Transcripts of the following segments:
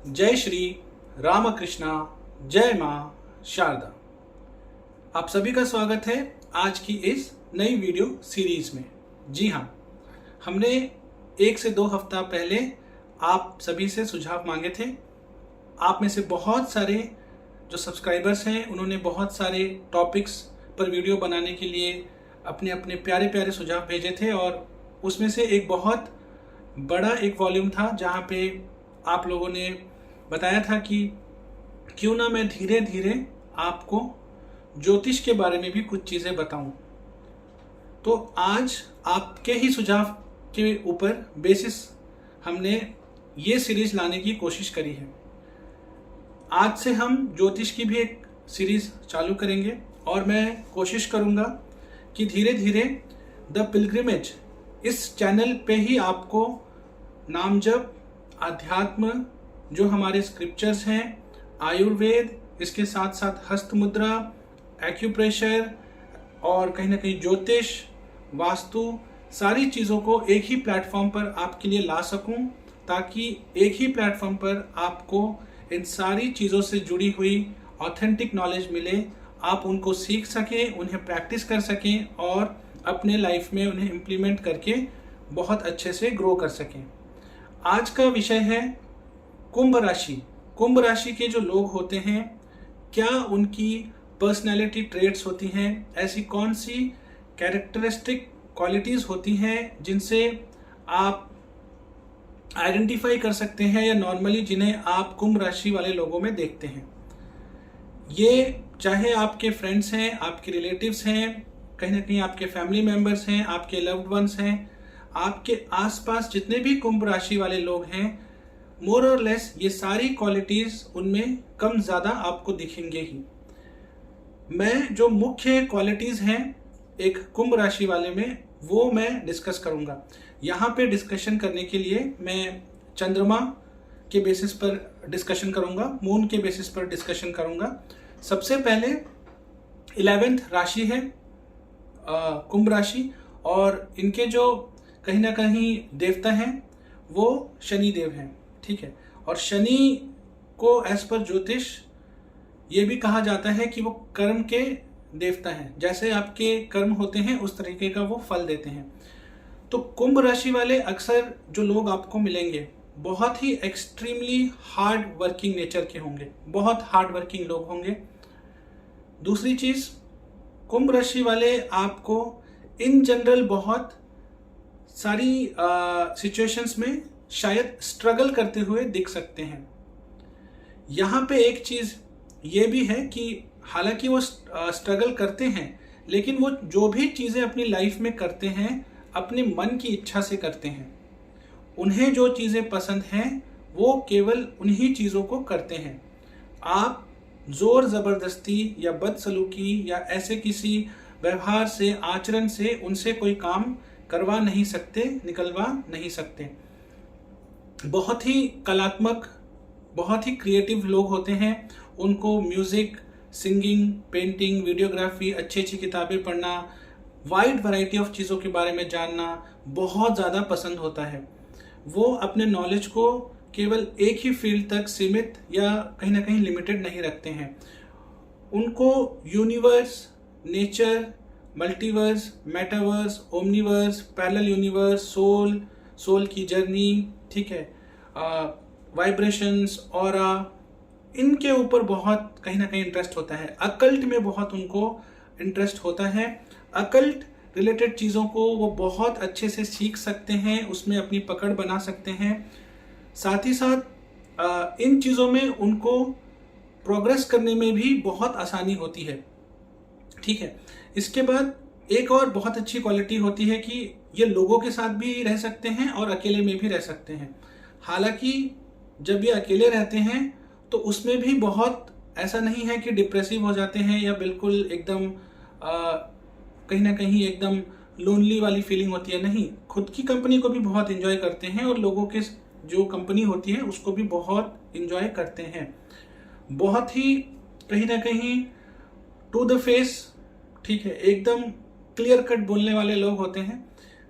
जय श्री रामकृष्णा, जय माँ शारदा। आप सभी का स्वागत है आज की इस नई वीडियो सीरीज में। जी हाँ, हमने 1 से 2 हफ्ता पहले आप सभी से सुझाव मांगे थे। आप में से बहुत सारे जो सब्सक्राइबर्स हैं उन्होंने बहुत सारे टॉपिक्स पर वीडियो बनाने के लिए अपने अपने प्यारे प्यारे सुझाव भेजे थे और उसमें से एक बहुत बड़ा एक वॉल्यूम था जहाँ पे आप लोगों ने बताया था कि क्यों ना मैं धीरे धीरे आपको ज्योतिष के बारे में भी कुछ चीज़ें बताऊं। तो आज आपके ही सुझाव के ऊपर बेसिस हमने ये सीरीज लाने की कोशिश करी है। आज से हम ज्योतिष की भी एक सीरीज चालू करेंगे और मैं कोशिश करूंगा कि धीरे धीरे द पिलग्रिमेज इस चैनल पे ही आपको नामजप, अध्यात्म, जो हमारे स्क्रिप्चर्स हैं, आयुर्वेद, इसके साथ साथ हस्त मुद्रा, एक्यूप्रेशर और कहीं ना कहीं ज्योतिष, वास्तु, सारी चीज़ों को एक ही प्लेटफॉर्म पर आपके लिए ला सकूं, ताकि एक ही प्लेटफॉर्म पर आपको इन सारी चीज़ों से जुड़ी हुई ऑथेंटिक नॉलेज मिले, आप उनको सीख सकें, उन्हें प्रैक्टिस कर सकें और अपने लाइफ में उन्हें इम्प्लीमेंट करके बहुत अच्छे से ग्रो कर सकें। आज का विषय है कुंभ राशि। कुंभ राशि के जो लोग होते हैं, क्या उनकी पर्सनैलिटी ट्रेट्स होती हैं, ऐसी कौन सी कैरेक्टरिस्टिक क्वालिटीज़ होती हैं जिनसे आप आइडेंटिफाई कर सकते हैं या नॉर्मली जिन्हें आप कुंभ राशि वाले लोगों में देखते हैं। ये चाहे आपके फ्रेंड्स हैं, आपके रिलेटिव्स हैं, कहीं ना कहीं आपके फैमिली मेम्बर्स हैं, आपके लव्ड वंस हैं, आपके आसपास जितने भी कुंभ राशि वाले लोग हैं, मोर और लेस ये सारी क्वालिटीज उनमें कम ज़्यादा आपको दिखेंगे ही। मैं जो मुख्य क्वालिटीज हैं एक कुंभ राशि वाले में वो मैं डिस्कस करूंगा। यहाँ पे डिस्कशन करने के लिए मैं चंद्रमा के बेसिस पर डिस्कशन करूंगा, मून के बेसिस पर डिस्कशन करूंगा। सबसे पहले 11th राशि है कुंभ राशि, और इनके जो कहीं ना कहीं देवता हैं वो शनि देव हैं। ठीक है, और शनि को एज पर ज्योतिष ये भी कहा जाता है कि वो कर्म के देवता हैं। जैसे आपके कर्म होते हैं उस तरीके का वो फल देते हैं। तो कुंभ राशि वाले अक्सर जो लोग आपको मिलेंगे बहुत ही एक्सट्रीमली हार्ड वर्किंग नेचर के होंगे, बहुत हार्ड वर्किंग लोग होंगे। दूसरी चीज, कुंभ राशि वाले आपको इन जनरल बहुत सारी सिचुएशंस में शायद स्ट्रगल करते हुए दिख सकते हैं। यहाँ पे एक चीज ये भी है कि हालांकि वो स्ट्रगल करते हैं, लेकिन वो जो भी चीजें अपनी लाइफ में करते हैं अपने मन की इच्छा से करते हैं। उन्हें जो चीजें पसंद हैं वो केवल उन्हीं चीजों को करते हैं। आप जोर जबरदस्ती या बदसलूकी या ऐसे किसी व्यवहार से, आचरण से उनसे कोई काम करवा नहीं सकते, निकलवा नहीं सकते। बहुत ही कलात्मक, बहुत ही क्रिएटिव लोग होते हैं। उनको म्यूजिक, सिंगिंग, पेंटिंग, वीडियोग्राफी, अच्छी अच्छी किताबें पढ़ना, वाइड वैरायटी ऑफ चीज़ों के बारे में जानना बहुत ज़्यादा पसंद होता है। वो अपने नॉलेज को केवल एक ही फील्ड तक सीमित या कहीं ना कहीं लिमिटेड नहीं रखते हैं। उनको universe, nature, multiverse, metaverse, omniverse, parallel universe, soul की जर्नी, ठीक है, वाइब्रेशंस, ऑरा, इनके ऊपर बहुत कहीं ना कहीं इंटरेस्ट होता है। अकल्ट में बहुत उनको इंटरेस्ट होता है। अकल्ट रिलेटेड चीज़ों को वो बहुत अच्छे से सीख सकते हैं, उसमें अपनी पकड़ बना सकते हैं। साथ ही साथ इन चीज़ों में उनको प्रोग्रेस करने में भी बहुत आसानी होती है। ठीक है, इसके बाद एक और बहुत अच्छी क्वालिटी होती है कि ये लोगों के साथ भी रह सकते हैं और अकेले में भी रह सकते हैं। हालांकि जब ये अकेले रहते हैं तो उसमें भी बहुत ऐसा नहीं है कि डिप्रेसिव हो जाते हैं या बिल्कुल एकदम कहीं ना कहीं एकदम लोनली वाली फीलिंग होती है। नहीं, खुद की कंपनी को भी बहुत एंजॉय करते हैं और लोगों के जो कंपनी होती है उसको भी बहुत एंजॉय करते हैं। बहुत ही कहीं ना कहीं टू द फेस, ठीक है, एकदम क्लियर कट बोलने वाले लोग होते हैं।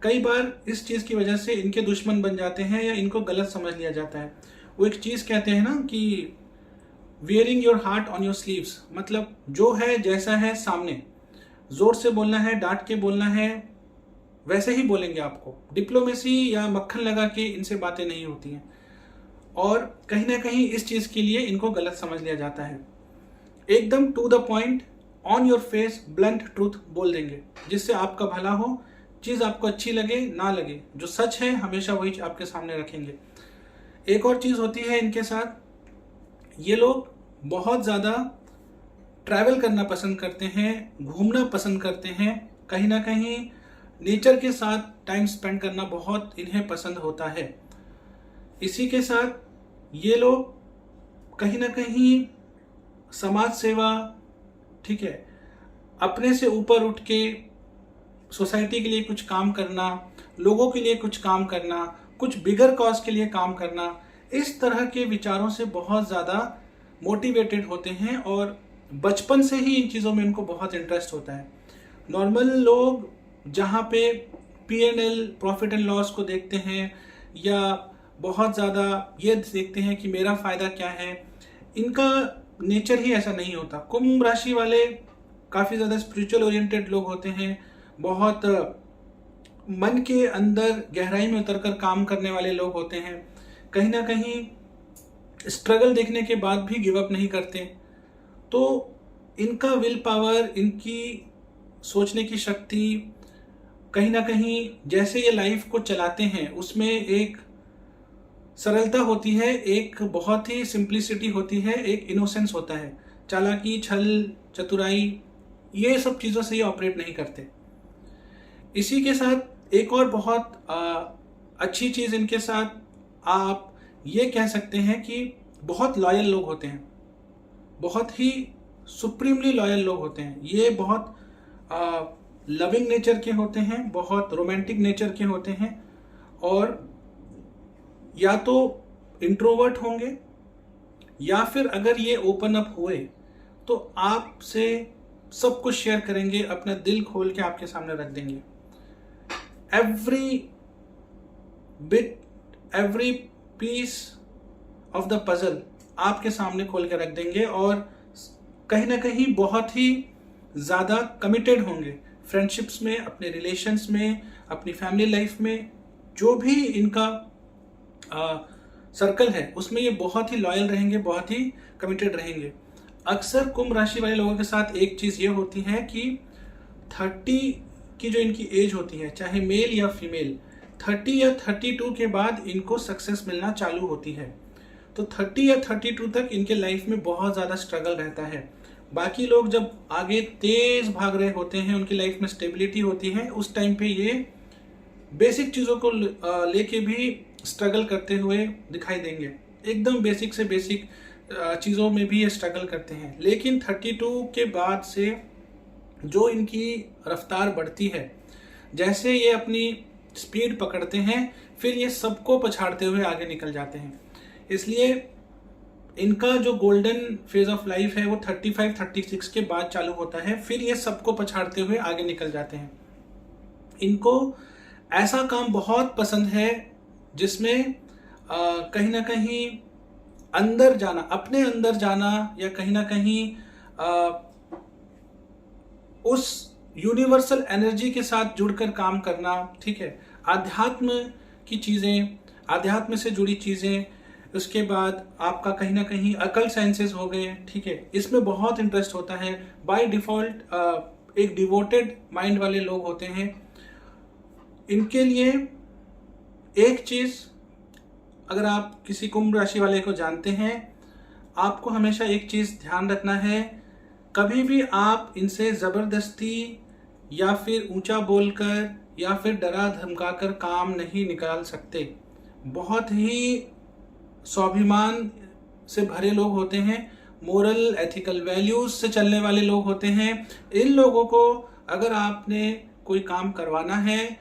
कई बार इस चीज़ की वजह से इनके दुश्मन बन जाते हैं या इनको गलत समझ लिया जाता है। वो एक चीज़ कहते हैं ना कि wearing your heart on your sleeves, मतलब जो है जैसा है सामने, जोर से बोलना है, डांट के बोलना है, वैसे ही बोलेंगे आपको। डिप्लोमेसी या मक्खन लगा के इनसे बातें नहीं होती हैं, और कहीं ना कहीं इस चीज़ के लिए इनको गलत समझ लिया जाता है। एकदम to the point, on your face, blunt truth बोल देंगे, जिससे आपका भला हो, चीज़ आपको अच्छी लगे ना लगे, जो सच है हमेशा वही आपके सामने रखेंगे। एक और चीज़ होती है इनके साथ, ये लोग बहुत ज़्यादा ट्रैवल करना पसंद करते हैं, घूमना पसंद करते हैं, कहीं ना कहीं नेचर के साथ टाइम स्पेंड करना बहुत इन्हें पसंद होता है। इसी के साथ ये लोग कहीं ना कहीं समाज सेवा, ठीक है, अपने से ऊपर उठ के सोसाइटी के लिए कुछ काम करना, लोगों के लिए कुछ काम करना, कुछ बिगर कॉज के लिए काम करना, इस तरह के विचारों से बहुत ज़्यादा मोटिवेटेड होते हैं और बचपन से ही इन चीज़ों में इनको बहुत इंटरेस्ट होता है। नॉर्मल लोग जहाँ पे P&L, प्रॉफिट एंड लॉस को देखते हैं, या बहुत ज़्यादा ये देखते हैं कि मेरा फ़ायदा क्या है, इनका नेचर ही ऐसा नहीं होता। कुंभ राशि वाले काफ़ी ज़्यादा स्पिरिचुअल ओरिएंटेड लोग होते हैं, बहुत मन के अंदर गहराई में उतरकर काम करने वाले लोग होते हैं, कहीं ना कहीं स्ट्रगल देखने के बाद भी गिव अप नहीं करते। तो इनका विल पावर, इनकी सोचने की शक्ति, कहीं ना कहीं जैसे ये लाइफ को चलाते हैं उसमें एक सरलता होती है, एक बहुत ही सिंप्लिसिटी होती है, एक इनोसेंस होता है। चालाकी, छल, चतुराई, ये सब चीज़ों से ये ऑपरेट नहीं करते। इसी के साथ एक और बहुत अच्छी चीज़ इनके साथ आप ये कह सकते हैं कि बहुत लॉयल लोग होते हैं, बहुत ही सुप्रीमली लॉयल लोग होते हैं। ये बहुत लविंग नेचर के होते हैं, बहुत रोमांटिक नेचर के होते हैं, और या तो इंट्रोवर्ट होंगे, या फिर अगर ये ओपन अप हुए तो आपसे सब कुछ शेयर करेंगे, अपना दिल खोल के आपके सामने रख देंगे। Every bit, every piece of the puzzle आपके सामने खोल के रख देंगे, और कहीं ना कहीं बहुत ही ज़्यादा कमिटेड होंगे फ्रेंडशिप्स में, अपने रिलेशंस में, अपनी फैमिली लाइफ में, जो भी इनका सर्कल है उसमें ये बहुत ही लॉयल रहेंगे, बहुत ही कमिटेड रहेंगे। अक्सर कुंभ राशि वाले लोगों के साथ एक चीज़ ये होती है कि 30 की जो इनकी एज होती है, चाहे मेल या फीमेल, 30 या 32 के बाद इनको सक्सेस मिलना चालू होती है। तो 30 या 32 तक इनके लाइफ में बहुत ज़्यादा स्ट्रगल रहता है। बाकी लोग जब आगे तेज भाग रहे होते हैं, उनकी लाइफ में स्टेबिलिटी होती है, उस टाइम पे ये बेसिक चीज़ों को लेके भी स्ट्रगल करते हुए दिखाई देंगे। एकदम बेसिक से बेसिक चीज़ों में भी ये स्ट्रगल करते हैं। लेकिन 32 के बाद से जो इनकी रफ्तार बढ़ती है, जैसे ये अपनी स्पीड पकड़ते हैं, फिर ये सबको पछाड़ते हुए आगे निकल जाते हैं। इसलिए इनका जो गोल्डन फेज ऑफ लाइफ है वो 35-36 के बाद चालू होता है, फिर ये सबको पछाड़ते हुए आगे निकल जाते हैं। इनको ऐसा काम बहुत पसंद है जिसमें कहीं ना कहीं अंदर जाना, अपने अंदर जाना, या कहीं ना कहीं उस यूनिवर्सल एनर्जी के साथ जुड़कर काम करना, ठीक है, आध्यात्म की चीज़ें, आध्यात्म से जुड़ी चीज़ें, उसके बाद आपका कहीं ना कहीं अकल साइंसेस हो गए, ठीक है, इसमें बहुत इंटरेस्ट होता है। बाय डिफ़ॉल्ट एक डिवोटेड माइंड वाले लोग होते हैं। इनके लिए एक चीज़, अगर आप किसी कुंभ राशि वाले को जानते हैं, आपको हमेशा एक चीज़ ध्यान रखना है, कभी भी आप इनसे ज़बरदस्ती या फिर ऊंचा बोलकर या फिर डरा धमकाकर काम नहीं निकाल सकते। बहुत ही स्वाभिमान से भरे लोग होते हैं, मोरल एथिकल वैल्यूज से चलने वाले लोग होते हैं। इन लोगों को अगर आपने कोई काम करवाना है,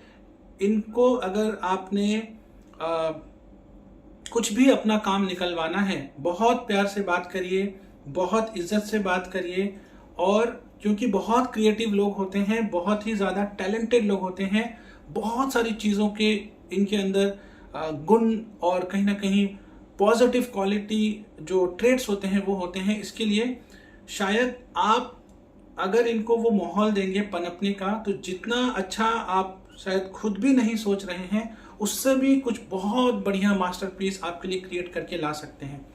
इनको अगर आपने कुछ भी अपना काम निकलवाना है, बहुत प्यार से बात करिए, बहुत इज्जत से बात करिए, और क्योंकि बहुत क्रिएटिव लोग होते हैं, बहुत ही ज़्यादा टैलेंटेड लोग होते हैं, बहुत सारी चीज़ों के इनके अंदर गुण और कहीं ना कहीं पॉजिटिव क्वालिटी जो ट्रेड्स होते हैं वो होते हैं। इसके लिए शायद आप अगर इनको वो माहौल देंगे पनपने का, तो जितना अच्छा आप शायद खुद भी नहीं सोच रहे हैं, उससे भी कुछ बहुत बढ़िया मास्टरपीस आपके लिए क्रिएट करके ला सकते हैं।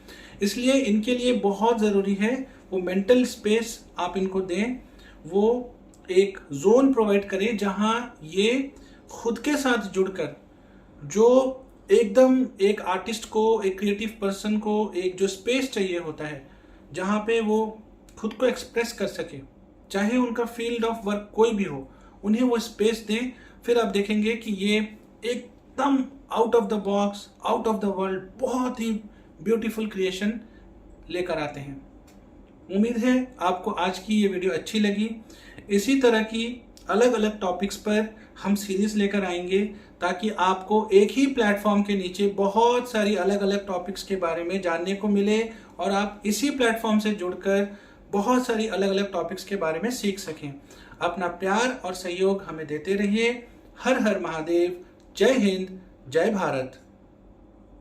इसलिए इनके लिए बहुत ज़रूरी है वो मेंटल स्पेस आप इनको दें, वो एक जोन प्रोवाइड करें जहां ये खुद के साथ जुड़कर, जो एकदम एक आर्टिस्ट को, एक क्रिएटिव पर्सन को एक जो स्पेस चाहिए होता है जहां पे वो खुद को एक्सप्रेस कर सके, चाहे उनका फील्ड ऑफ वर्क कोई भी हो, उन्हें वो स्पेस दें। फिर आप देखेंगे कि ये एकदम out of the box, out of the world बहुत ही ब्यूटीफुल क्रिएशन लेकर आते हैं। उम्मीद है आपको आज की ये वीडियो अच्छी लगी। इसी तरह की अलग अलग टॉपिक्स पर हम सीरीज लेकर आएंगे, ताकि आपको एक ही प्लेटफॉर्म के नीचे बहुत सारी अलग अलग टॉपिक्स के बारे में जानने को मिले और आप इसी प्लेटफॉर्म से जुड़कर बहुत सारी अलग अलग टॉपिक्स के बारे में सीख सकें। अपना प्यार और सहयोग हमें देते रहिए। हर हर महादेव। जय हिंद, जय भारत।